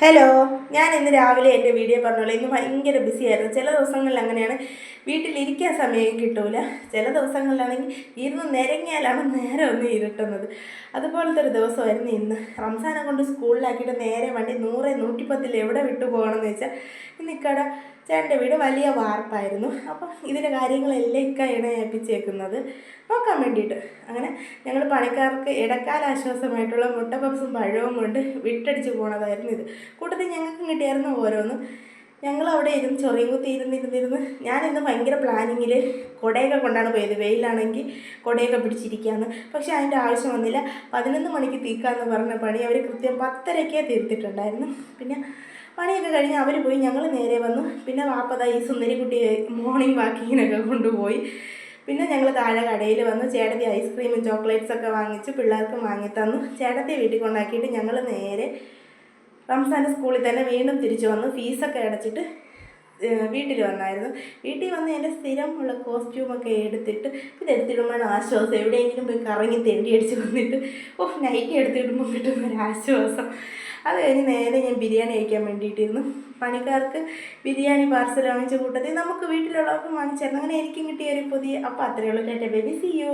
Hello, ഞാൻ ഇന്ന് രാവിലെ എൻ്റെ വീഡിയോ പറഞ്ഞോളൂ. ഇന്ന് ഭയങ്കര ബിസി ആയിരുന്നു. ചില ദിവസങ്ങളിൽ അങ്ങനെയാണ്, വീട്ടിലിരിക്കാൻ സമയം കിട്ടൂല. ചില ദിവസങ്ങളിലാണെങ്കിൽ ഇരുന്ന് നിരങ്ങിയാലാണ് നേരെ ഒന്ന് ഇരുട്ടുന്നത്. അതുപോലത്തെ ഒരു ദിവസമായിരുന്നു ഇന്ന്. റംസാനെ കൊണ്ട് സ്കൂളിലാക്കിയിട്ട് നേരെ വണ്ടി 100-110 എവിടെ വിട്ടു പോകണമെന്ന് വെച്ചാൽ ഇന്ന് ഇക്കടെ ചേട്ടൻ്റെ വീട് വലിയ വാർപ്പായിരുന്നു. അപ്പം ഇതിൻ്റെ കാര്യങ്ങളെല്ലാം ഇക്കയാണ് ഏൽപ്പിച്ചേക്കുന്നത് നോക്കാൻ വേണ്ടിയിട്ട്. അങ്ങനെ ഞങ്ങൾ പണിക്കാർക്ക് ഇടക്കാല ആശ്വാസമായിട്ടുള്ള മുട്ട പപ്സും പഴവും കൊണ്ട് വിട്ടടിച്ച് പോണതായിരുന്നു ഇത്. കൂട്ടത്തിൽ ഞങ്ങൾക്കും കിട്ടിയായിരുന്നു ഓരോന്ന്. ഞങ്ങളവിടെ ഇരുന്ന് ചൊറിയും കുത്തി ഇരുന്നിരുന്നിരുന്ന് ഞാനിന്ന് ഭയങ്കര പ്ലാനിങ്ങിൽ കുടയൊക്കെ കൊണ്ടാണ് പോയത്. വെയിലാണെങ്കിൽ കുടയൊക്കെ പിടിച്ചിരിക്കുകയാണ്. പക്ഷേ അതിൻ്റെ ആവശ്യം വന്നില്ല. 11 മണിക്ക് തീർക്കാമെന്ന് പറഞ്ഞ പണി അവർ കൃത്യം 10:30-കേ തീർത്തിട്ടുണ്ടായിരുന്നു. പിന്നെ പണിയൊക്കെ കഴിഞ്ഞ് അവർ പോയി, ഞങ്ങൾ നേരെ വന്നു. പിന്നെ വാപ്പത ഈ സുന്ദരിക്കുട്ടി മോർണിംഗ് വാക്കിങ്ങിനൊക്കെ കൊണ്ടുപോയി. പിന്നെ ഞങ്ങൾ താഴെ കടയിൽ വന്നു. ചേട്ടത്തി ഐസ്ക്രീമും ചോക്ലേറ്റ്സൊക്കെ വാങ്ങിച്ച് പിള്ളേർക്ക് വാങ്ങിത്തന്നു. ചേട്ടത്തിയെ വീട്ടിൽ കൊണ്ടാക്കിയിട്ട് ഞങ്ങൾ നേരെ റംസാൻ്റെ സ്കൂളിൽ തന്നെ വീണ്ടും തിരിച്ചു വന്നു. ഫീസൊക്കെ അടച്ചിട്ട് വീട്ടിൽ വന്നായിരുന്നു. വീട്ടിൽ വന്ന് എൻ്റെ സ്ഥിരമുള്ള കോസ്റ്റ്യൂമൊക്കെ എടുത്തിട്ട് ഇതെടുത്തിടുമ്പോഴാണ് ആശ്വാസം. എവിടെയെങ്കിലും പോയി കറങ്ങി തെണ്ടി അടിച്ച് വന്നിട്ട് നൈറ്റി എടുത്തിടുമ്പോൾ കിട്ടുന്നൊരാശ്വാസം. അത് കഴിഞ്ഞ് നേരെ ഞാൻ ബിരിയാണി കഴിക്കാൻ വേണ്ടിയിട്ടിരുന്നു. പണിക്കാർക്ക് ബിരിയാണി പാർസൽ വാങ്ങിച്ച കൂട്ടത്തിൽ നമുക്ക് വീട്ടിലുള്ളവർക്കും വാങ്ങിച്ചായിരുന്നു. അങ്ങനെ എനിക്കും കിട്ടിയൊരു പുതിയ. അപ്പോൾ അത്രയേ ഉള്ളൂ. Baby, see U.